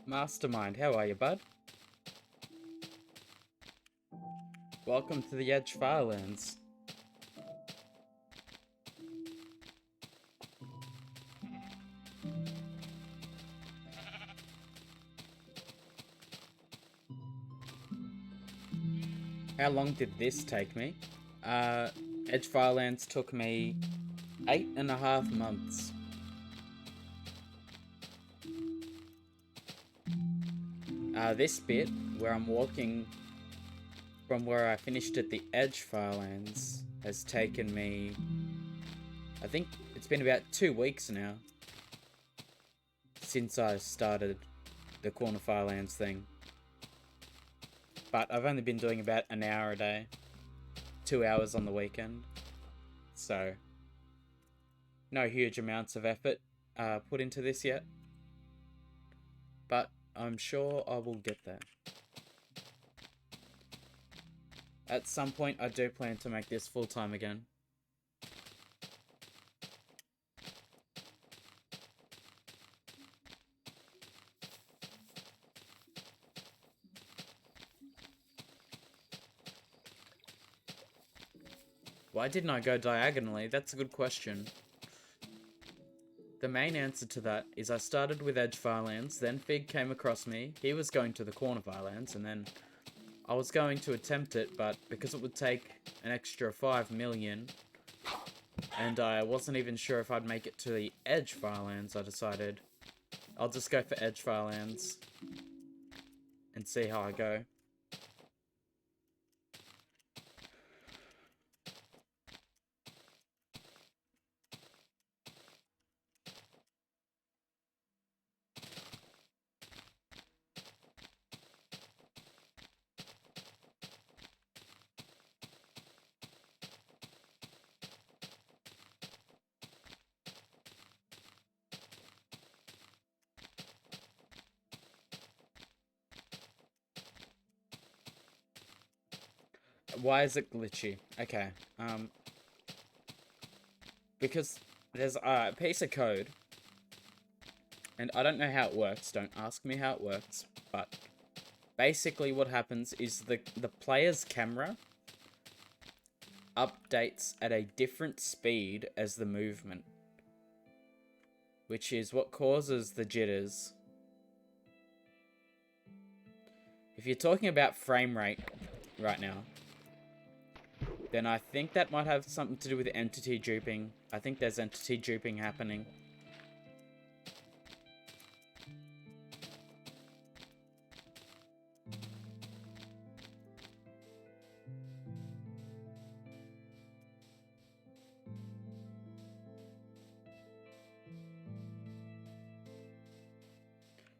Mastermind, how are you, bud? Welcome to the Edge Firelands. How long did this take me? Edge Firelands took me 8.5 months. This bit, where I'm walking from where I finished at the Edge Firelands, has taken me, I think it's been about 2 weeks now, since I started the Corner Firelands thing. But I've only been doing about an hour a day, 2 hours on the weekend, so no huge amounts of effort put into this yet, but I'm sure I will get there. At some point, I do plan to make this full-time again. Why didn't I go diagonally? That's a good question. The main answer to that is I started with Edge Firelands, then Fig came across me, he was going to the Corner Firelands, and then I was going to attempt it, but because it would take an extra 5 million, and I wasn't even sure if I'd make it to the Edge Firelands, I decided I'll just go for Edge Firelands and see how I go. Why is it glitchy? Okay, because there's a piece of code, and I don't know how it works, don't ask me how it works, but basically what happens is the player's camera updates at a different speed as the movement, which is what causes the jitters. If you're talking about frame rate right now, then I think that might have something to do with entity duping. I think there's entity duping happening.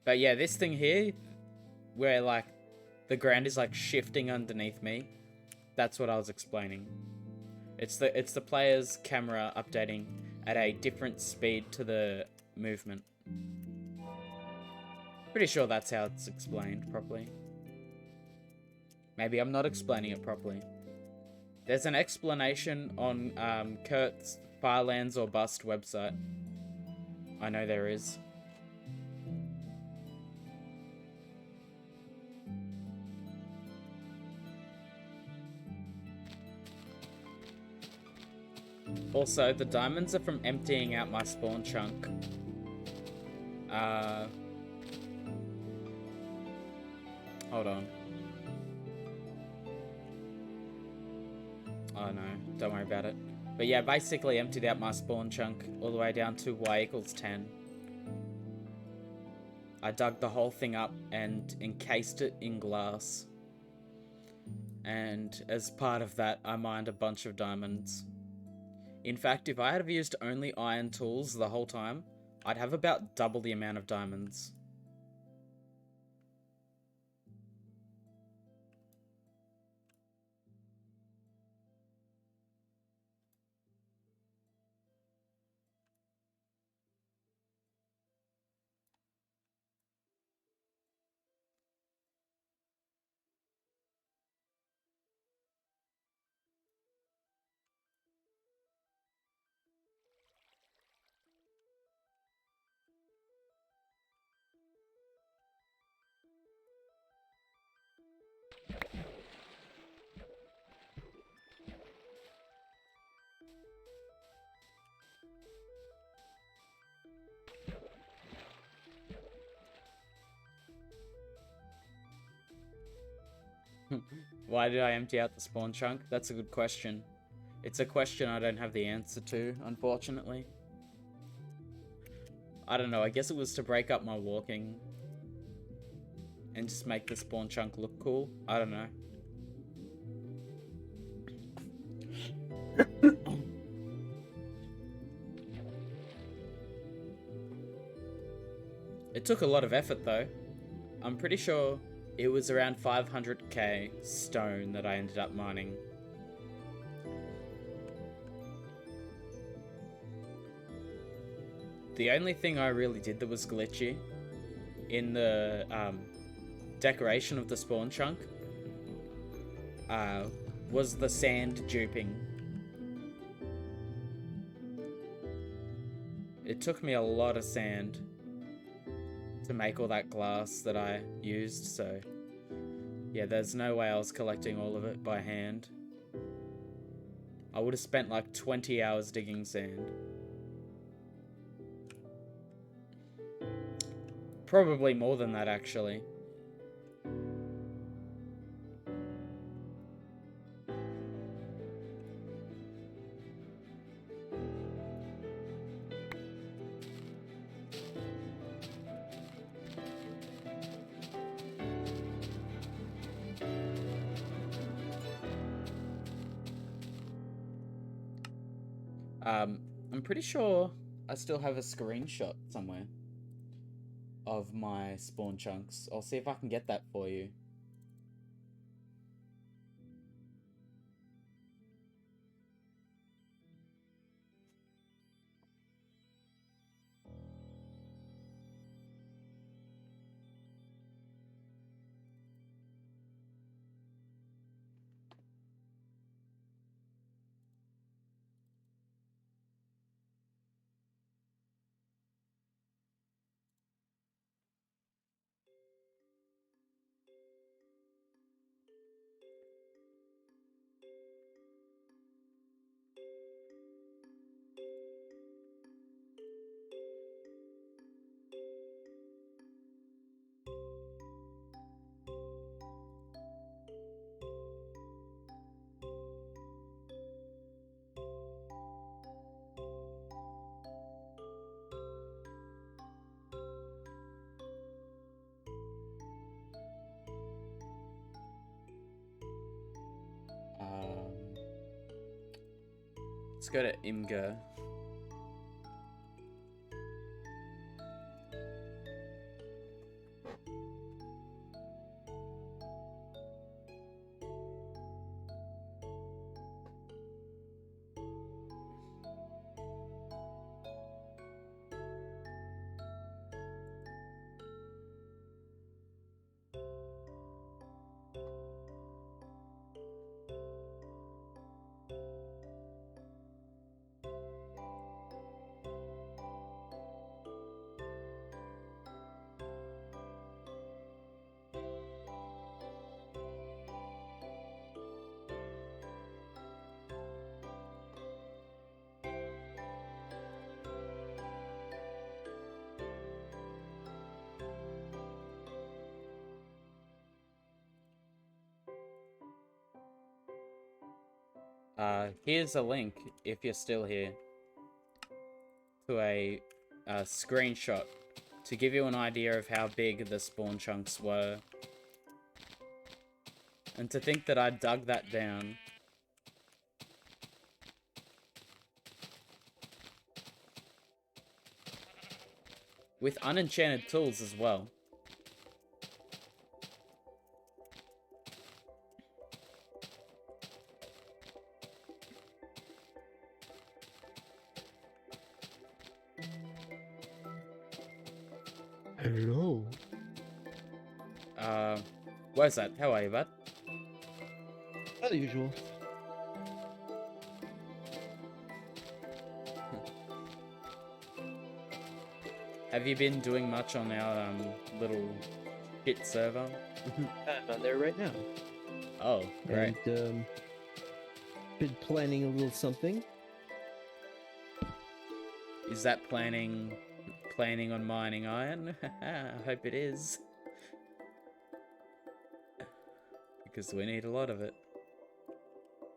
But yeah, this thing here, where like the ground is like shifting underneath me, that's what I was explaining. It's the player's camera updating at a different speed to the movement. Pretty sure that's how it's explained properly. Maybe I'm not explaining it properly. There's an explanation on Kurt's Firelands or Bust website. I know there is. Also, the diamonds are from emptying out my spawn chunk. Hold on. Oh no, don't worry about it. But yeah, basically emptied out my spawn chunk all the way down to y equals 10. I dug the whole thing up and encased it in glass. And as part of that, I mined a bunch of diamonds. In fact, if I had used only iron tools the whole time, I'd have about double the amount of diamonds. Why did I empty out the spawn chunk? That's a good question. It's a question I don't have the answer to, unfortunately. I don't know, I guess it was to break up my walking. And just make the spawn chunk look cool. I don't know. It took a lot of effort though. I'm pretty sure it was around 500k stone that I ended up mining. The only thing I really did that was glitchy in the decoration of the spawn chunk was the sand duping. It took me a lot of sand to make all that glass that I used, so yeah, there's no way I was collecting all of it by hand. I would have spent like 20 hours digging sand. Probably more than that, actually. I'm pretty sure I still have a screenshot somewhere of my spawn chunks. I'll see if I can get that for you. Let's go to Imgur. Here's a link, if you're still here, to a screenshot to give you an idea of how big the spawn chunks were. And to think that I dug that down. With unenchanted tools as well. Hello. Where's that? How are you, bud? As usual. Have you been doing much on our little shit server? I'm on there right now. Oh, great. And been planning a little something. Is that planning on mining iron? I hope it is. Because we need a lot of it.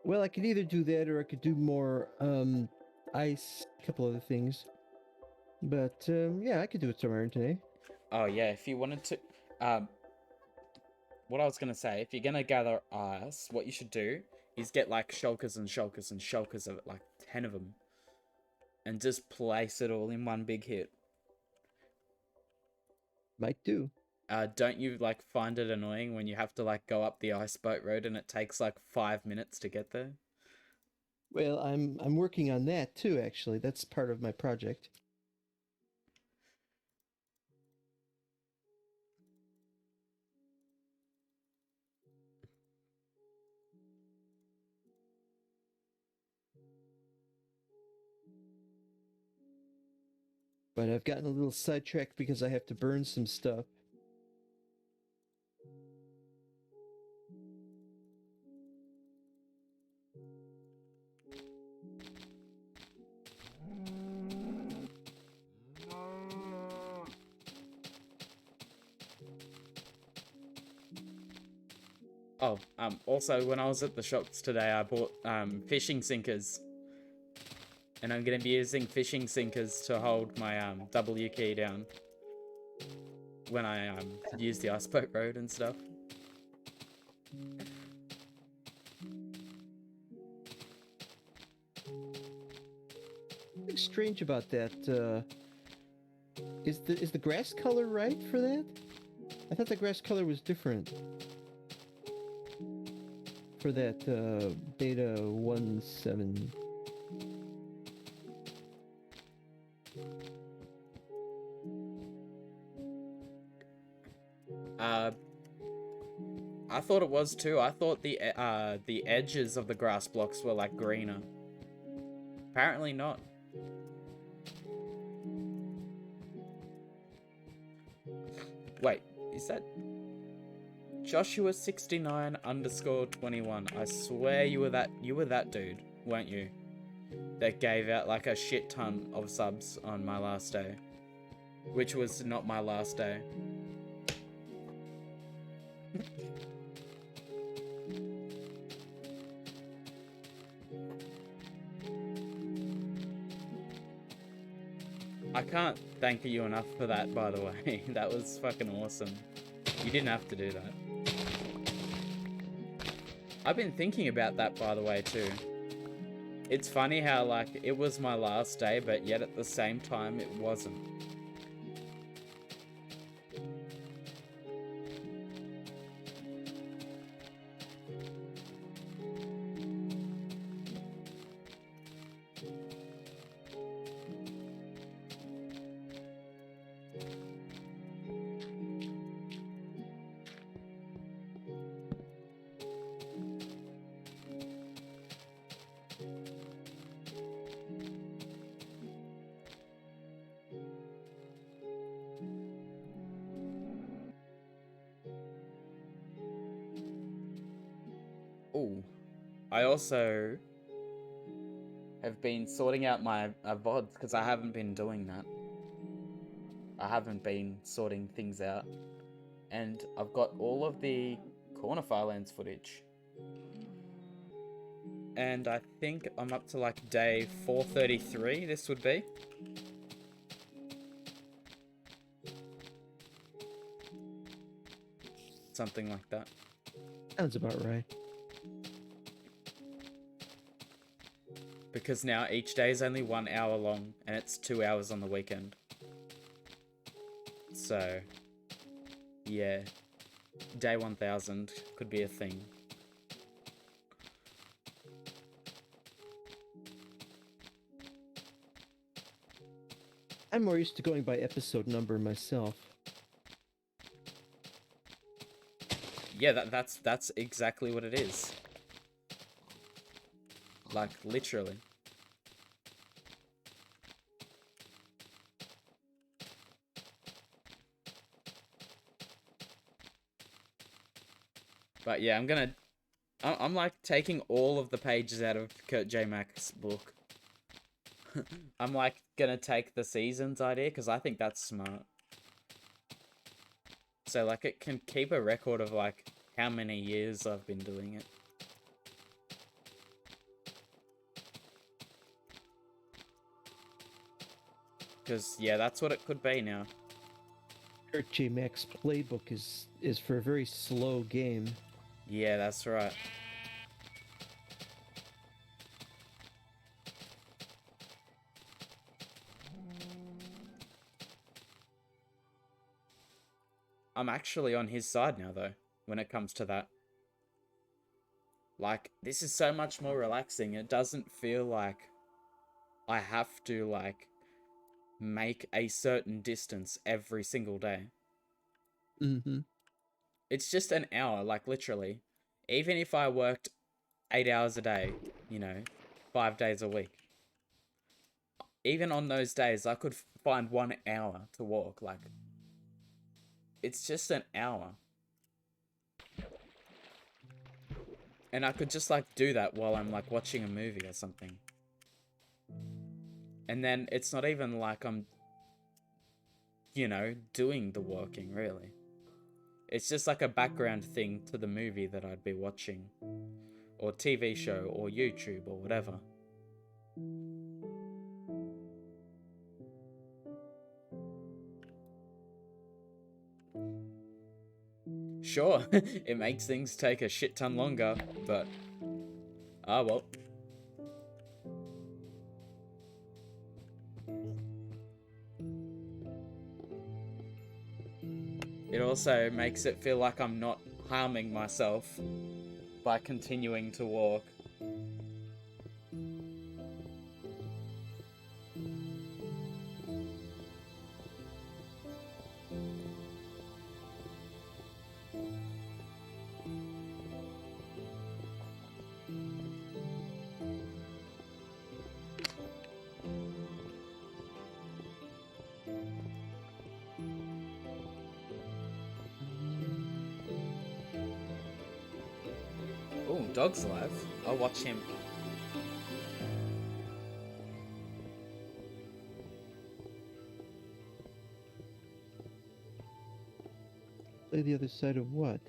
Well, I could either do that or I could do more ice, a couple other things. But yeah, I could do it some iron today. Oh yeah, if you wanted to what I was gonna say, if you're gonna gather ice, what you should do is get like shulkers and shulkers and shulkers of it, like 10 of them. And just place it all in one big hit. Might do. Don't you like find it annoying when you have to like go up the ice boat road and it takes like 5 minutes to get there? Well, I'm working on that too, actually. That's part of my project. But I've gotten a little sidetracked because I have to burn some stuff. Oh, also when I was at the shops today, I bought fishing sinkers. And I'm gonna be using fishing sinkers to hold my W key down when I use the ice boat road and stuff. Something strange about that. Is the grass color right for that? I thought the grass color was different for that beta 1.7. I thought it was too. I thought the edges of the grass blocks were like greener. Apparently not. Wait, is that Joshua69_21? I swear you were that dude, weren't you? That gave out like a shit ton of subs on my last day, which was not my last day. I can't thank you enough for that, by the way. That was fucking awesome. You didn't have to do that. I've been thinking about that, by the way, too. It's funny how, like, it was my last day, but yet at the same time, it wasn't. Ooh. I also have been sorting out my VODs because I haven't been doing that. I haven't been sorting things out. And I've got all of the Corner Firelands footage. And I think I'm up to like day 433, this would be. Something like that. Sounds about right. Because now each day is only 1 hour long, and it's 2 hours on the weekend. So, yeah. Day 1000 could be a thing. I'm more used to going by episode number myself. Yeah, that's exactly what it is. Like, literally. But yeah, I'm like taking all of the pages out of Kurt J. Mack's book. I'm like gonna take the seasons idea because I think that's smart. So like it can keep a record of like how many years I've been doing it. Because yeah, that's what it could be now. Kurt J. Mack's playbook is for a very slow game. Yeah, that's right. I'm actually on his side now, though, when it comes to that. Like, this is so much more relaxing. It doesn't feel like I have to, like, make a certain distance every single day. Mm-hmm. It's just an hour, like, literally. Even if I worked 8 hours a day, you know, 5 days a week. Even on those days, I could find 1 hour to walk, like... It's just an hour. And I could just, like, do that while I'm, like, watching a movie or something. And then it's not even like I'm, you know, doing the walking, really. It's just like a background thing to the movie that I'd be watching. Or TV show, or YouTube, or whatever. Sure, it makes things take a shit ton longer, but... Ah, well. It also makes it feel like I'm not harming myself by continuing to walk. Oh, dog's alive. I'll watch him. Play the other side of what?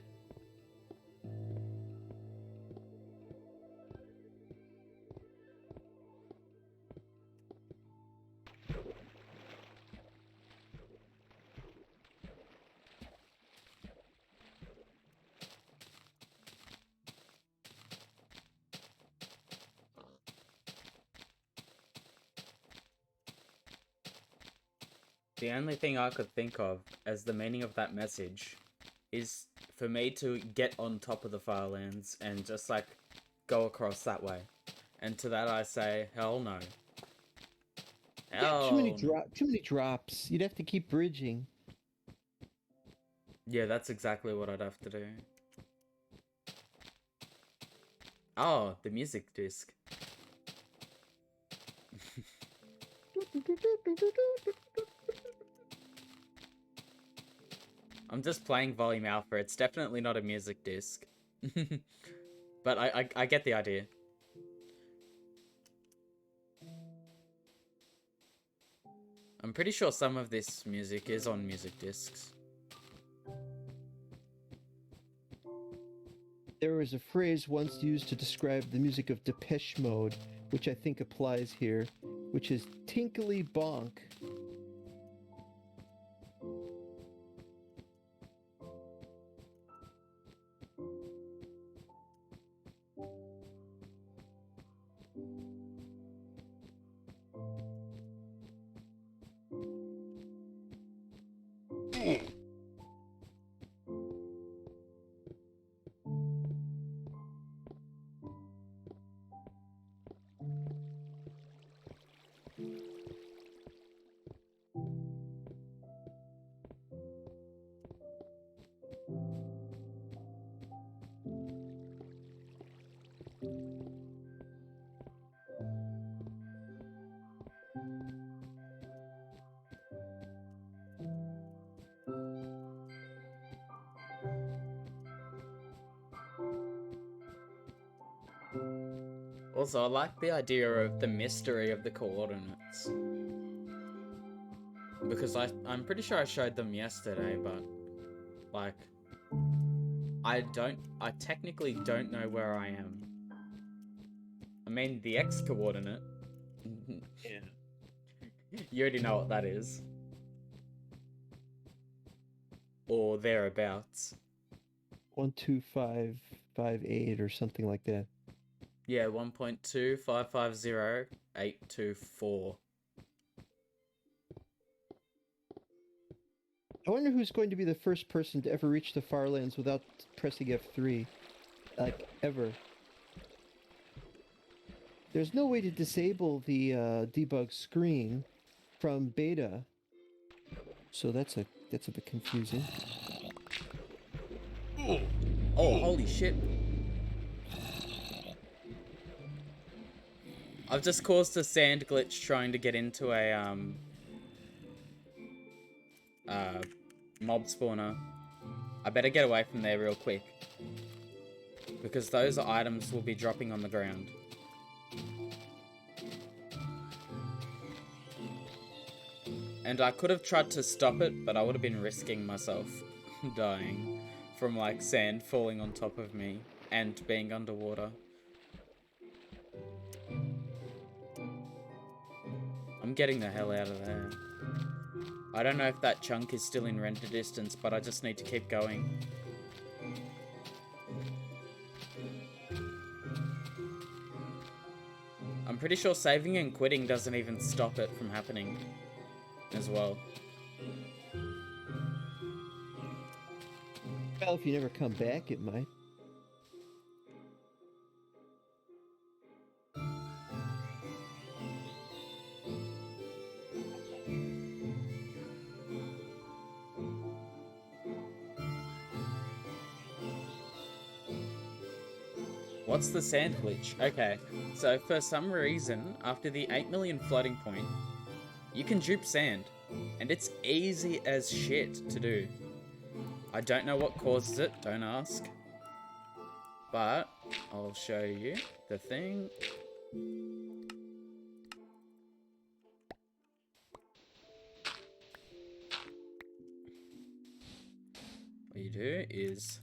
The only thing I could think of as the meaning of that message is for me to get on top of the Firelands and just, like, go across that way. And to that I say, hell no. Yeah, too many drops. You'd have to keep bridging. Yeah, that's exactly what I'd have to do. Oh, the music disc. I'm just playing volume alpha. It's definitely not a music disc. But I get the idea. I'm pretty sure some of this music is on music discs. There was a phrase once used to describe the music of Depeche Mode, which I think applies here, which is tinkly bonk. Also, I like the idea of the mystery of the coordinates. Because I'm pretty sure I showed them yesterday, but, like, I technically don't know where I am. I mean, the X coordinate. Yeah. You already know what that is. Or thereabouts. 12558 or something like that. Yeah, 1.2550824. I wonder who's going to be the first person to ever reach the far lands without pressing F3. Like, ever. There's no way to disable the debug screen from beta. So that's a bit confusing. Oh, holy shit. I've just caused a sand glitch trying to get into a mob spawner. I better get away from there real quick, because those items will be dropping on the ground. And I could have tried to stop it, but I would have been risking myself dying from, like, sand falling on top of me and being underwater. I'm getting the hell out of there. I don't know if that chunk is still in render distance, but I just need to keep going. I'm pretty sure saving and quitting doesn't even stop it from happening as well. Well, if you never come back, it might. What's the sand glitch? Okay, so for some reason, after the 8 million floating point, you can dupe sand, and it's easy as shit to do. I don't know what causes it, don't ask. But I'll show you the thing. What you do is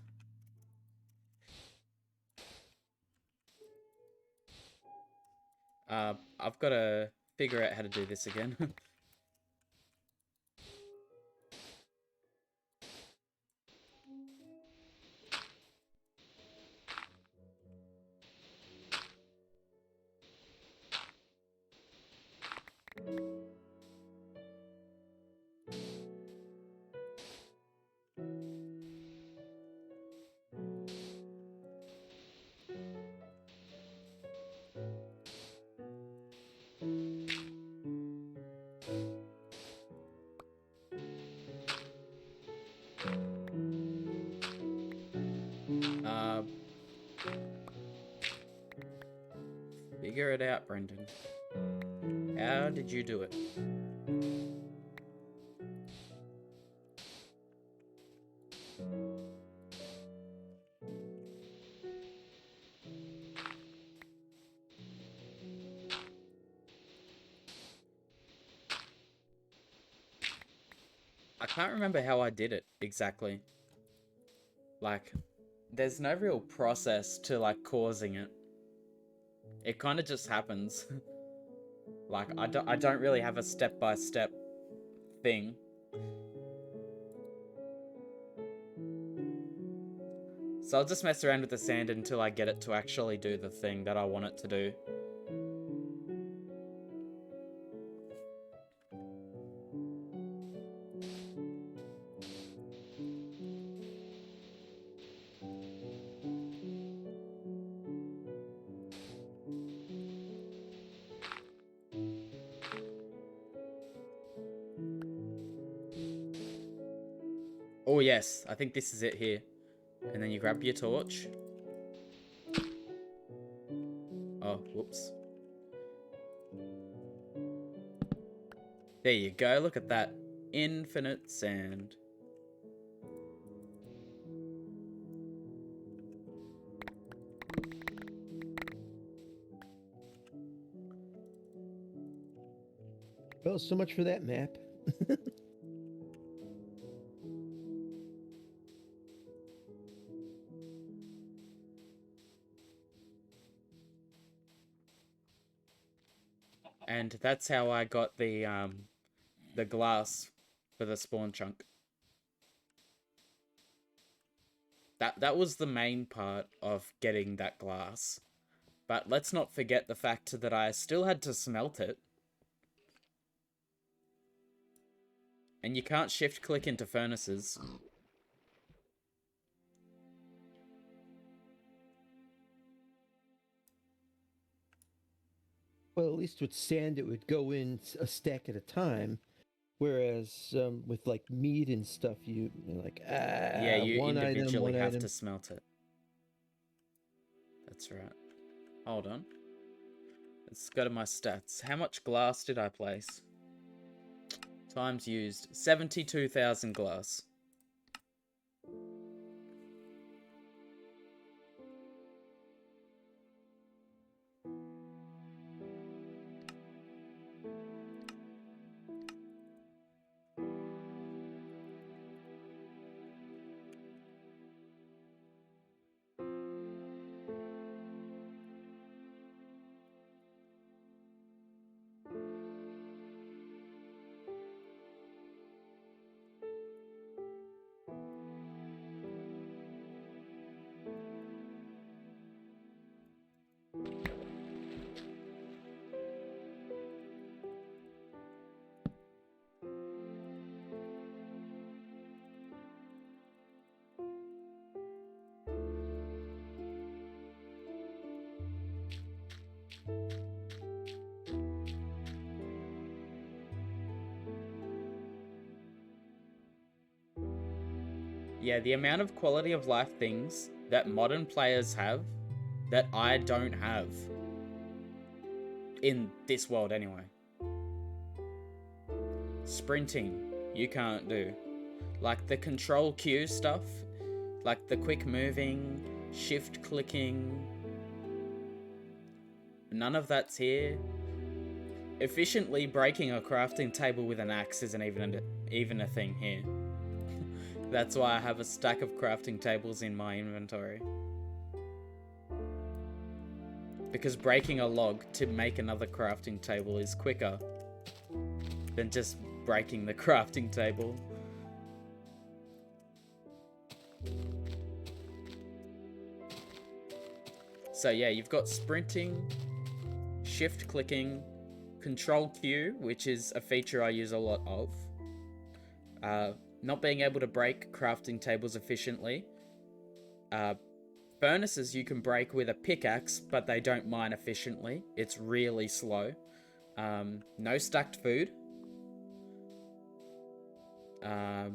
I've got to figure out how to do this again. Figure it out, Brendan. How did you do it? I can't remember how I did it exactly. Like, there's no real process to like causing it. It kind of just happens. Like I don't really have a step-by-step thing. So I'll just mess around with the sand until I get it to actually do the thing that I want it to do. Oh yes, I think this is it here. And then you grab your torch. Oh, whoops. There you go, look at that. Infinite sand. Well, so much for that map. And that's how I got the glass for the spawn chunk. That was the main part of getting that glass. But let's not forget the fact that I still had to smelt it. And you can't shift click into furnaces. Well, at least with sand, it would go in a stack at a time. Whereas with like meat and stuff, you're like, yeah, you one individually item, have to smelt it. That's right. Hold on. Let's go to my stats. How much glass did I place? Times used. 72,000 glass. Yeah, the amount of quality of life things that modern players have that I don't have. In this world, anyway. Sprinting, you can't do. Like the control Q stuff, like the quick moving, shift clicking. None of that's here. Efficiently breaking a crafting table with an axe isn't even a thing here. That's why I have a stack of crafting tables in my inventory. Because breaking a log to make another crafting table is quicker than just breaking the crafting table. So yeah, you've got sprinting, shift clicking, control Q, which is a feature I use a lot of. Not being able to break crafting tables efficiently. Furnaces you can break with a pickaxe, but they don't mine efficiently. It's really slow. No stacked food. The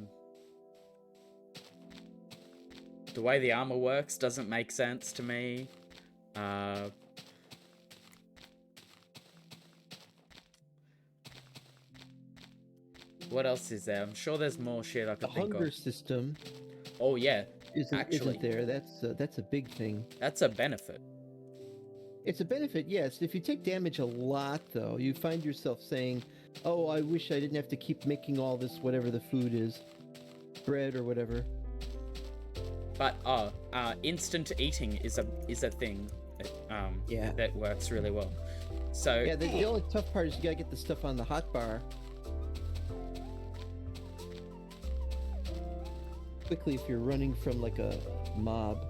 way the armor works doesn't make sense to me. What else is there? I'm sure there's more shit I could think of. The hunger system. Oh yeah, isn't there? That's a big thing. That's a benefit. It's a benefit, yes. If you take damage a lot, though, you find yourself saying, "Oh, I wish I didn't have to keep making all this, whatever the food is, bread or whatever." But instant eating is a thing Yeah. that works really well. So Yeah, the only tough part is you gotta get the stuff on the hot bar quickly if you're running from like a mob.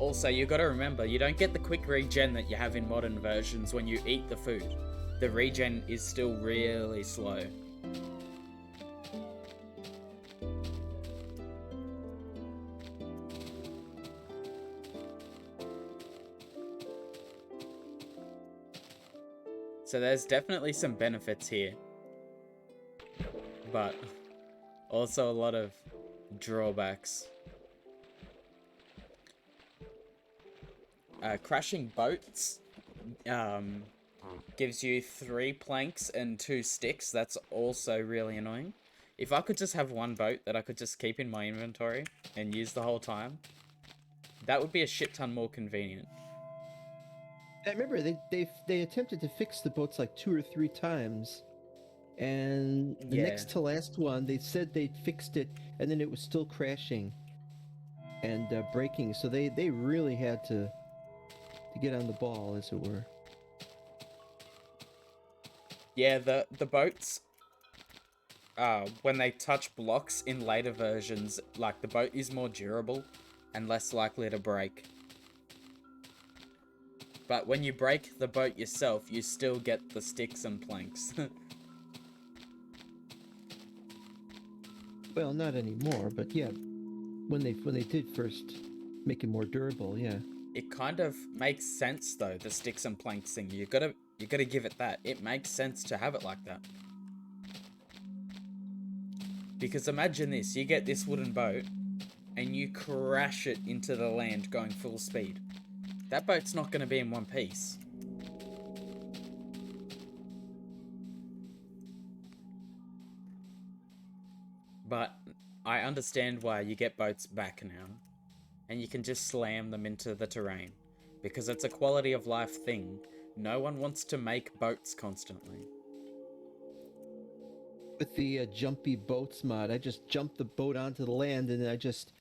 also you got to remember, you don't get the quick regen that you have in modern versions when you eat the food. The regen is still really slow. So there's definitely some benefits here, but also a lot of drawbacks. Crashing boats gives you 3 planks and 2 sticks. That's also really annoying. If I could just have one boat that I could just keep in my inventory and use the whole time, that would be a shit ton more convenient. I remember they attempted to fix the boats like 2 or 3 times, and the next to last one they said they'd fixed it, and then it was still crashing and breaking. So they really had to get on the ball, as it were. Yeah, the boats, when they touch blocks in later versions, like the boat is more durable and less likely to break. But when you break the boat yourself, you still get the sticks and planks. Well, not anymore, but yeah, when they did first make it more durable, yeah. It kind of makes sense though, the sticks and planks thing. You gotta give it that. It makes sense to have it like that. Because imagine this, you get this wooden boat and you crash it into the land going full speed. That boat's not going to be in one piece. But I understand why you get boats back now. And you can just slam them into the terrain. Because it's a quality of life thing. No one wants to make boats constantly. With the jumpy boats mod, I just jump the boat onto the land, and then I just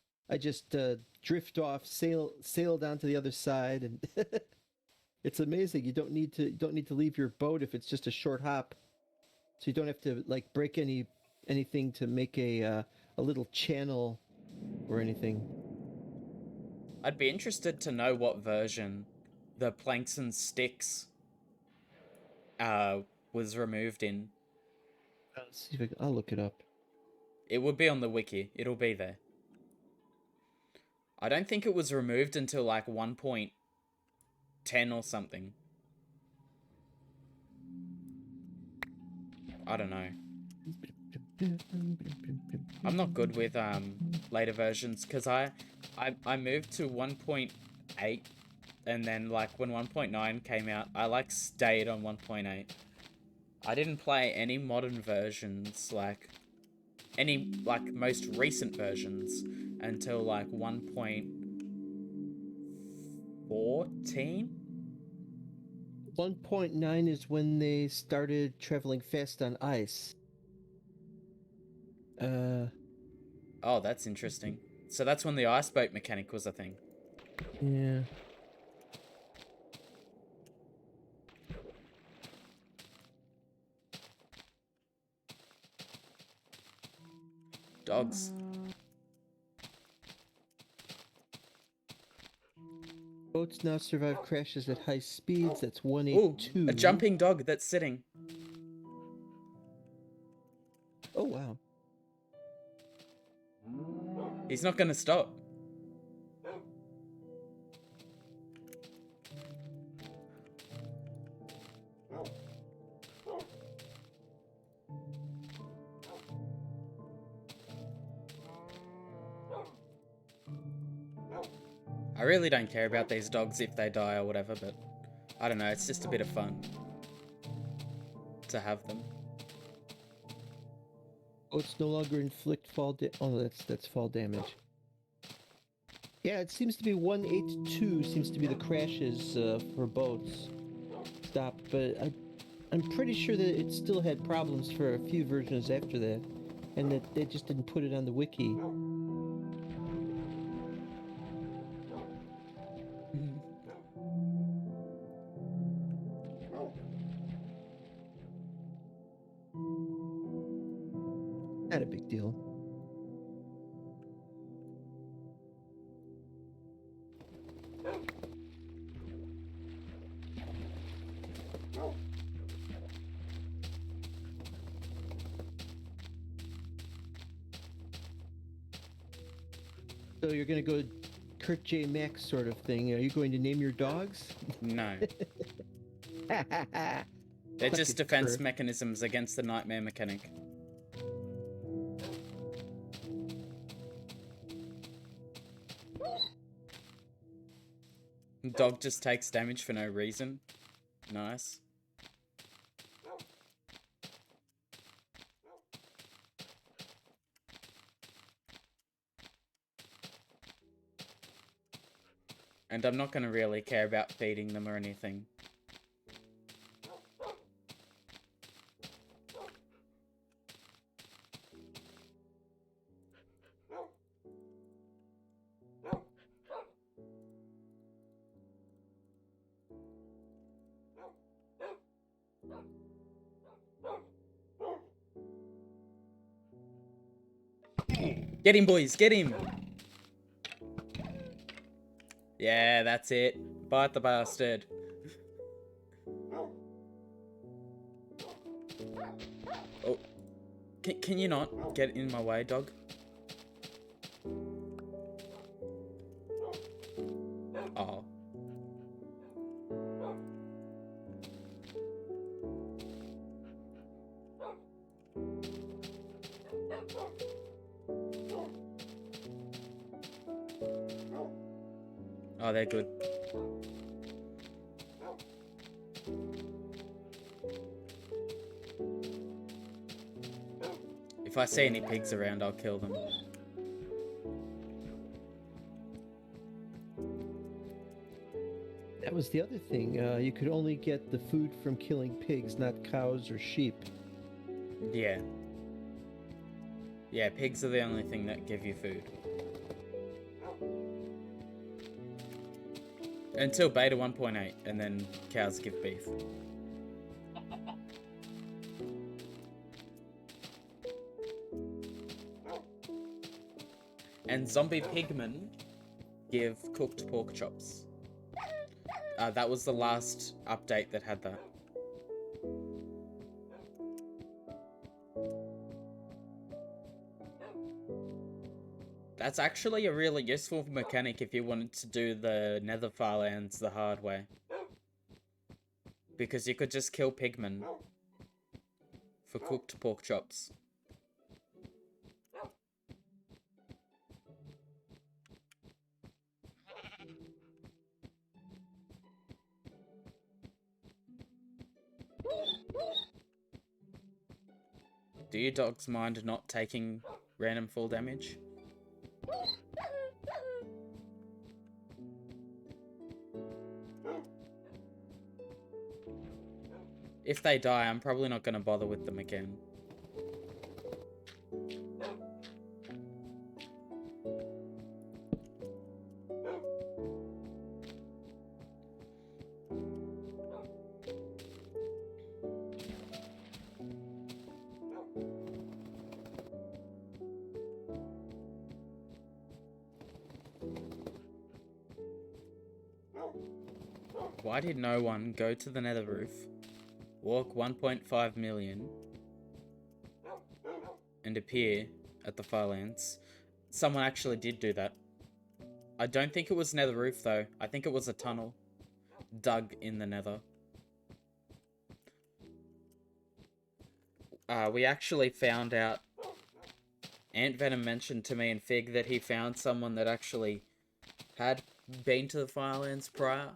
drift off, sail down to the other side, and it's amazing. You don't need to leave your boat if it's just a short hop, so you don't have to like break anything to make a little channel or anything. I'd be interested to know what version the planks and sticks was removed in. Let's see if I'll look it up. It would be on the wiki. It'll be there. I don't think it was removed until like 1.10 or something. I don't know. I'm not good with later versions because I moved to 1.8 and then like when 1.9 came out, I like stayed on 1.8. I didn't play any modern versions, like any like most recent versions until like 1.14. 1.9 is when they started traveling fast on ice. Oh, that's interesting. So that's when the ice boat mechanic was a thing. Yeah. Dogs. Boats now survive crashes at high speeds. That's 182. Ooh, a jumping dog that's sitting. Oh, wow. He's not going to stop. I really don't care about these dogs if they die or whatever, but I don't know, it's just a bit of fun to have them. Boats no longer inflict fall oh, that's fall damage. Yeah, it seems to be 182 seems to be the crashes for boats. Stop, but I'm pretty sure that it still had problems for a few versions after that, and that they just didn't put it on the wiki. Not a big deal. So you're gonna go Kurt J. Max sort of thing. Are you going to name your dogs? No. They're Fucking just defense Kurt. mechanisms against the nightmare mechanic. Dog just takes damage for no reason. Nice. And I'm not going to really care about feeding them or anything. Get him, boys, get him! Yeah, that's it. Bite the bastard. Oh. Can you not get in my way, dog? Oh. Oh, they're good. If I see any pigs around, I'll kill them. That was the other thing. You could only get the food from killing pigs, not cows or sheep. Yeah. Yeah, pigs are the only thing that give you food. Until beta 1.8, and then cows give beef. And zombie pigmen give cooked pork chops. That was the last update that had that. That's actually a really useful mechanic if you wanted to do the Nether Farlands the hard way. Because you could just kill pigmen for cooked pork chops. Do your dogs mind not taking random fall damage? If they die, I'm probably not going to bother with them again. Why did no one go to the nether roof, walk 1.5 million, and appear at the Farlands? Someone actually did do that. I don't think it was nether roof though. I think it was a tunnel dug in the nether. We actually found out, Ant Venom mentioned to me and Fig that he found someone that actually had been to the Firelands prior.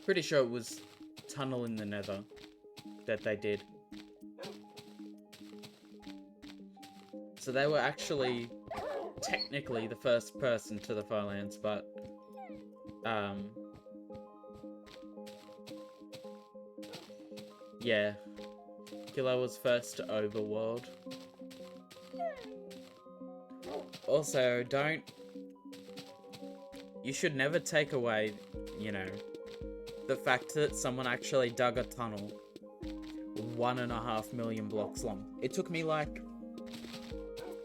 Pretty sure it was tunnel in the nether that they did. So they were actually technically the first person to the Firelands, but Yeah. Killer was first to overworld. Also, you should never take away, you know, the fact that someone actually dug a tunnel 1.5 million blocks long. It took me like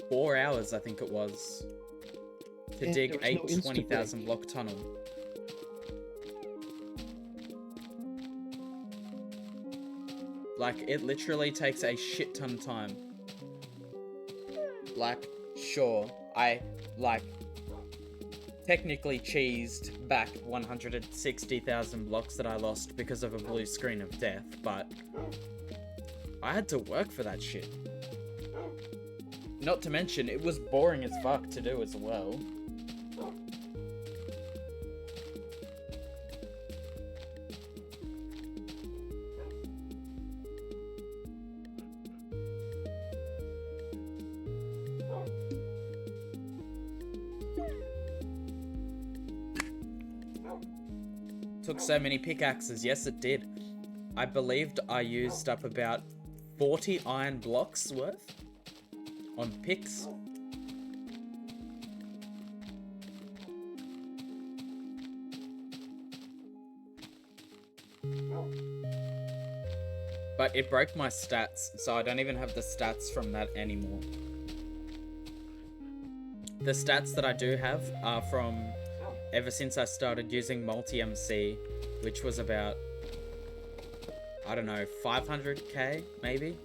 4 hours, I think it was, to dig a 20,000 block tunnel. Like, it literally takes a shit ton of time. Like, sure, I, like, technically cheesed back 160,000 blocks that I lost because of a blue screen of death, but I had to work for that shit. Not to mention, it was boring as fuck to do as well. Took so many pickaxes. Yes, it did. I believed I used up about 40 iron blocks worth on picks. But it broke my stats, so I don't even have the stats from that anymore. The stats that I do have are from ever since I started using multi-MC, which was about, I don't know, 500k, maybe?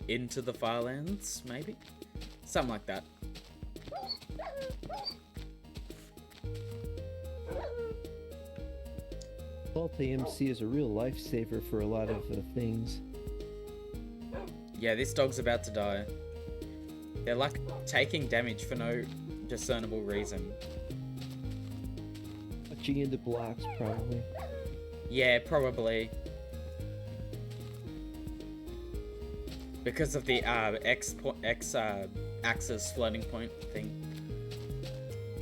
Into the Firelands, maybe? Something like that. Multi-MC is a real lifesaver for a lot of things. Yeah, this dog's about to die. They're like taking damage for no discernible reason. Punching into blocks, probably. Yeah, probably. Because of the X axis floating point thing.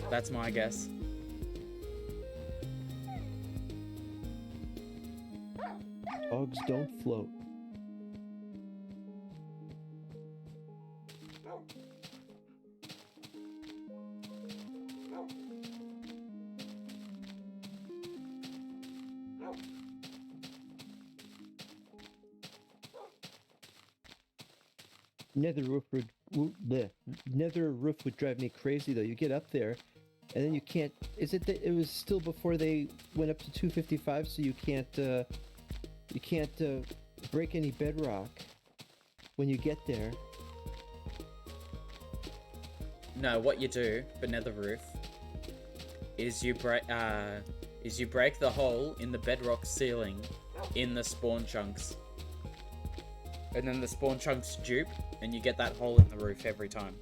That's my guess. Dogs don't float. Nether roof would drive me crazy though. You get up there, and then you can't. Is it that it was still before they went up to 255, so you can't break any bedrock when you get there? No, what you do for nether roof is you break the hole in the bedrock ceiling in the spawn chunks. And then the spawn chunks dupe, and you get that hole in the roof every time.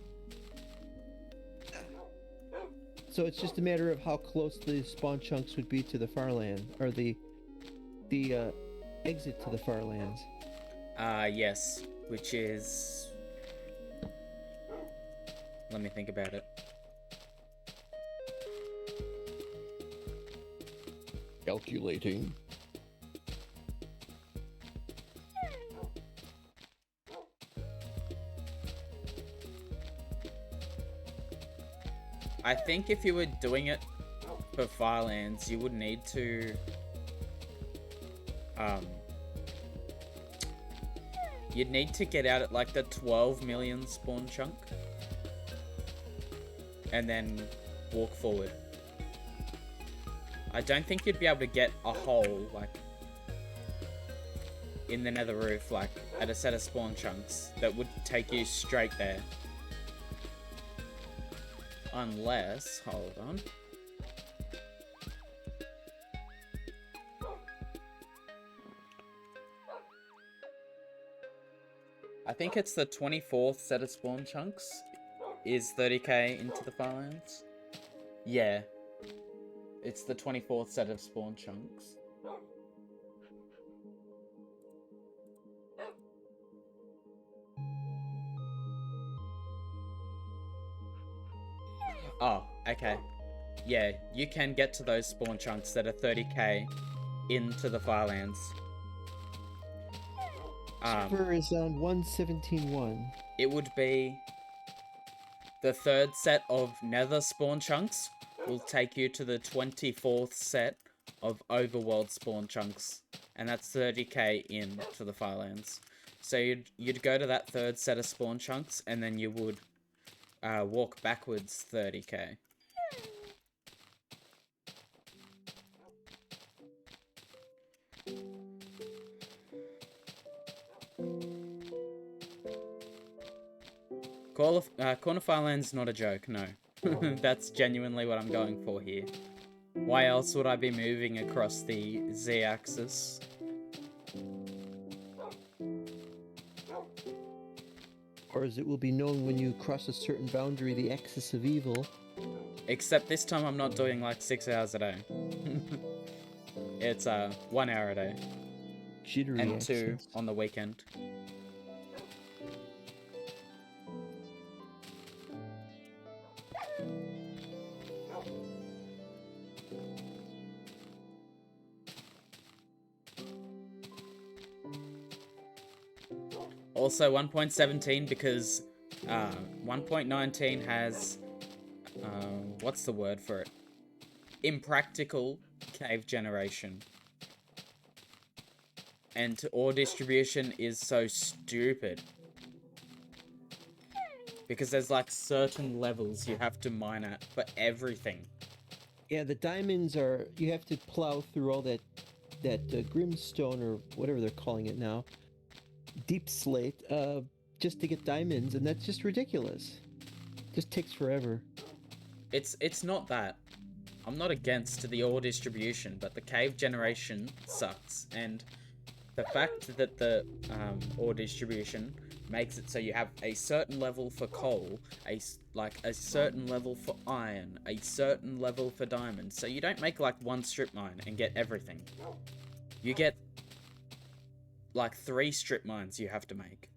So it's just a matter of how close the spawn chunks would be to the farland, or the exit to the farlands. Yes, which is... Let me think about it. Calculating. I think if you were doing it for Firelands, you would need to... You'd need to get out at like the 12 million spawn chunk. And then walk forward. I don't think you'd be able to get a hole, like, in the nether roof, like, at a set of spawn chunks that would take you straight there. Unless, hold on. I think it's the 24th set of spawn chunks is 30k into the Firelands. Yeah. It's the 24th set of spawn chunks. Oh, okay. Yeah, you can get to those spawn chunks that are 30k into the Firelands. Server is on 117.1. It would be the third set of nether spawn chunks will take you to the 24th set of overworld spawn chunks, and that's 30k in to the Firelands. So you'd go to that third set of spawn chunks, and then you would walk backwards 30k. Corner Fireland's not a joke, no. That's genuinely what I'm going for here. Why else would I be moving across the Z-axis? Or as it will be known when you cross a certain boundary, the axis of evil. Except this time I'm not doing like 6 hours a day. It's 1 hour a day. Jittery and axis. 2 on the weekend. Also 1.17 because 1.19 has what's the word for it? Impractical cave generation. And ore distribution is so stupid. Because there's like certain levels you have to mine at for everything. Yeah, the diamonds are, you have to plow through all that grimstone or whatever they're calling it now. Deep slate, just to get diamonds, and that's just ridiculous. Just takes forever. It's not that. I'm not against the ore distribution, but the cave generation sucks, and the fact that the ore distribution makes it so you have a certain level for coal, a certain level for iron, a certain level for diamonds, so you don't make like one strip mine and get everything. You get like 3 strip mines you have to make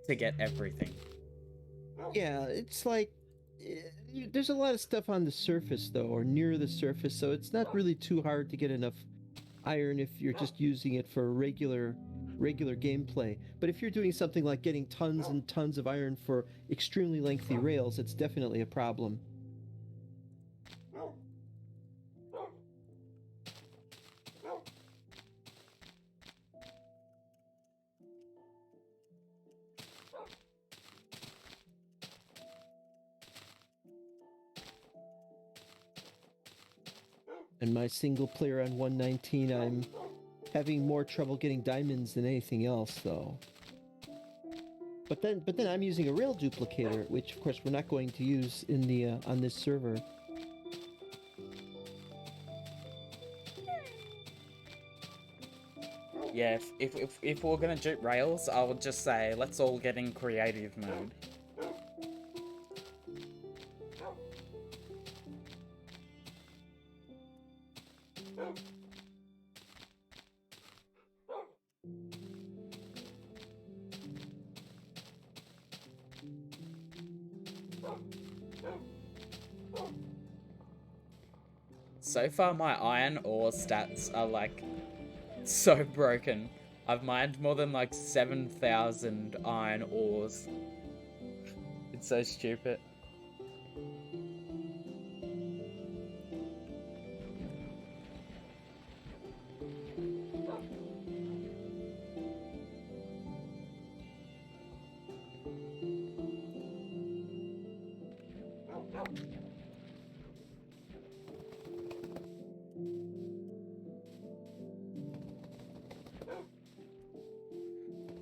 to get everything. Yeah, it's like there's a lot of stuff on the surface though, or near the surface, so it's not really too hard to get enough iron if you're just using it for regular gameplay. But if you're doing something like getting tons and tons of iron for extremely lengthy rails, it's definitely a problem. And my single player on 119, I'm having more trouble getting diamonds than anything else, though. But then I'm using a rail duplicator, which of course we're not going to use in the on this server. Yeah, if we're gonna dupe rails, I would just say let's all get in creative mode. So far, my iron ore stats are like so broken. I've mined more than like 7,000 iron ores. It's so stupid.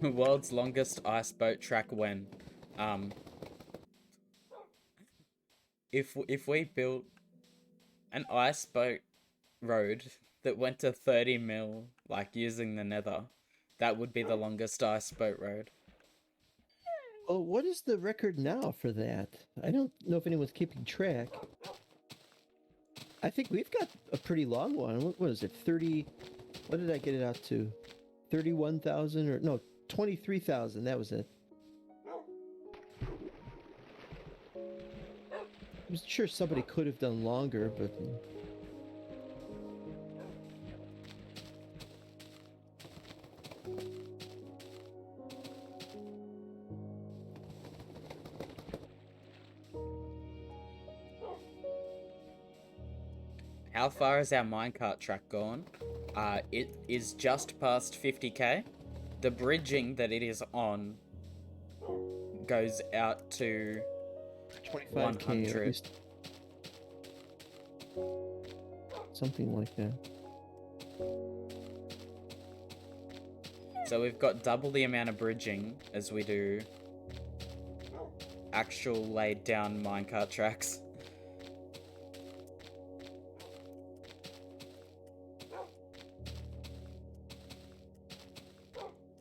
World's longest ice boat track when? If we built an ice boat road that went to 30 mil, like using the nether, that would be the longest ice boat road. Oh, what is the record now for that? I don't know if anyone's keeping track. I think we've got a pretty long one. What is it? 30. What did I get it out to? 31,000 or no, 23,000. That was it. I'm sure somebody could have done longer, but How far is our minecart track gone? It is just past 50k. The bridging that it is on goes out to 25k 100. at least. Something like that. So we've got double the amount of bridging as we do actual laid down minecart tracks.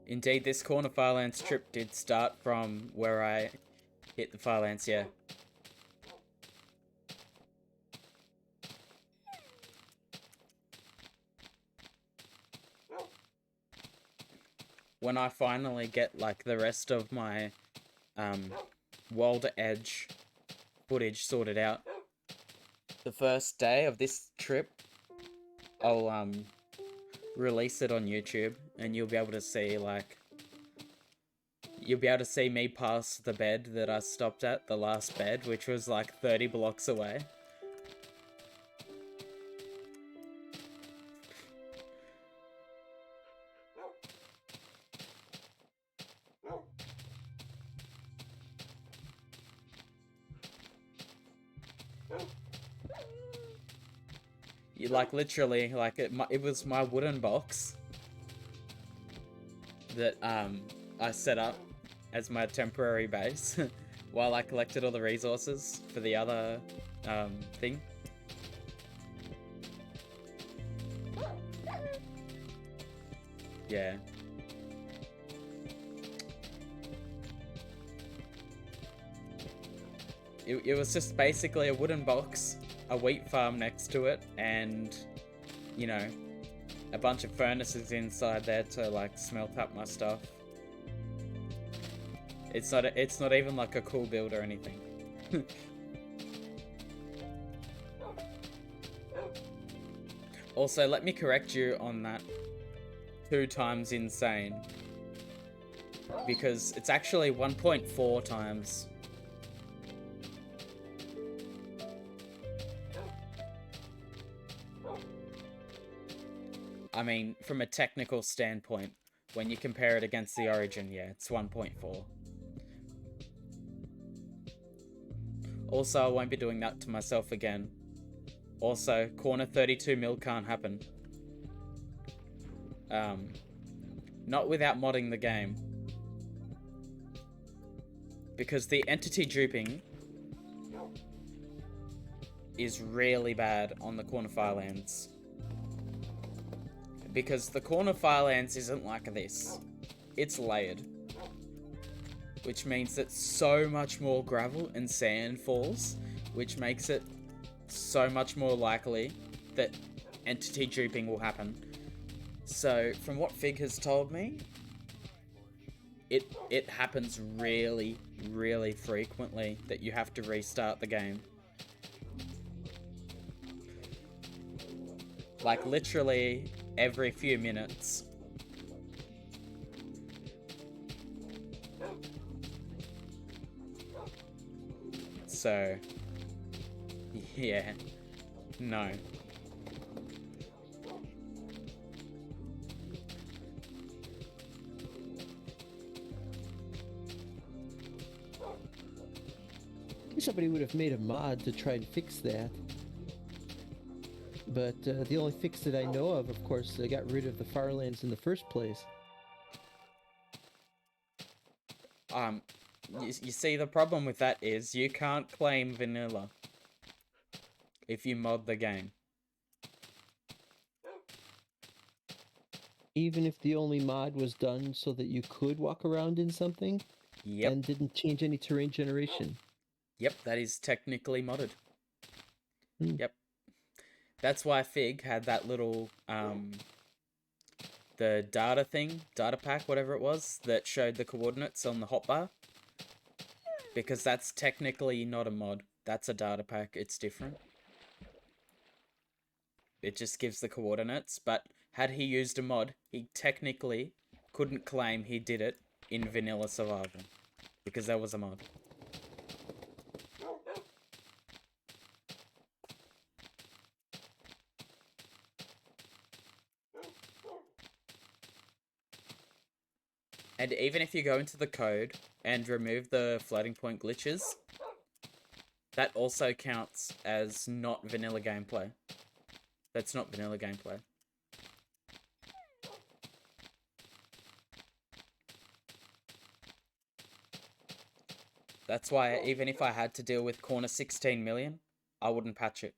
Indeed, this corner Firelands trip did start from where I hit the Firelands, yeah. When I finally get, like, the rest of my, World Edge footage sorted out, the first day of this trip, I'll, release it on YouTube, and you'll be able to see, like, you'll be able to see me pass the bed that I stopped at, the last bed, which was, like, 30 blocks away. You, like, literally, like, it was my wooden box that, I set up as my temporary base while I collected all the resources for the other, thing. Yeah. It was just basically a wooden box, a wheat farm next to it, and, you know, a bunch of furnaces inside there to, like, smelt up my stuff. It's not even like a cool build or anything. Also, let me correct you on that 2 times insane, because it's actually 1.4 times. I mean, from a technical standpoint, when you compare it against the Origin, yeah, it's 1.4. Also, I won't be doing that to myself again. Also, corner 32 mil can't happen. Not without modding the game. Because the entity duping is really bad on the corner Firelands. Because the corner Firelands isn't like this. It's layered. Which means that so much more gravel and sand falls, which makes it so much more likely that entity duping will happen. So, from what Fig has told me, it happens really, really frequently that you have to restart the game. Like, literally every few minutes. So, yeah, no. Somebody would have made a mod to try and fix that. But the only fix that I know of course, they got rid of the Firelands in the first place. You see, the problem with that is you can't claim vanilla if you mod the game. Even if the only mod was done so that you could walk around in something? Yep. And didn't change any terrain generation? Yep, that is technically modded. Hmm. Yep. That's why Fig had that little, the data pack, whatever it was, that showed the coordinates on the hotbar. Because that's technically not a mod. That's a data pack, it's different. It just gives the coordinates, but had he used a mod, he technically couldn't claim he did it in vanilla survival. Because that was a mod. And even if you go into the code and remove the floating point glitches, that also counts as not vanilla gameplay. That's not vanilla gameplay. That's why even if I had to deal with corner 16 million, I wouldn't patch it.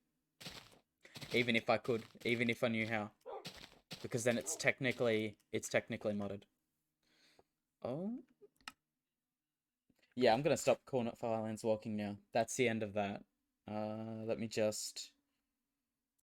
Even if I could, even if I knew how. Because then it's technically modded. Oh. Yeah, I'm gonna stop corner firelands walking now. That's the end of that. Let me just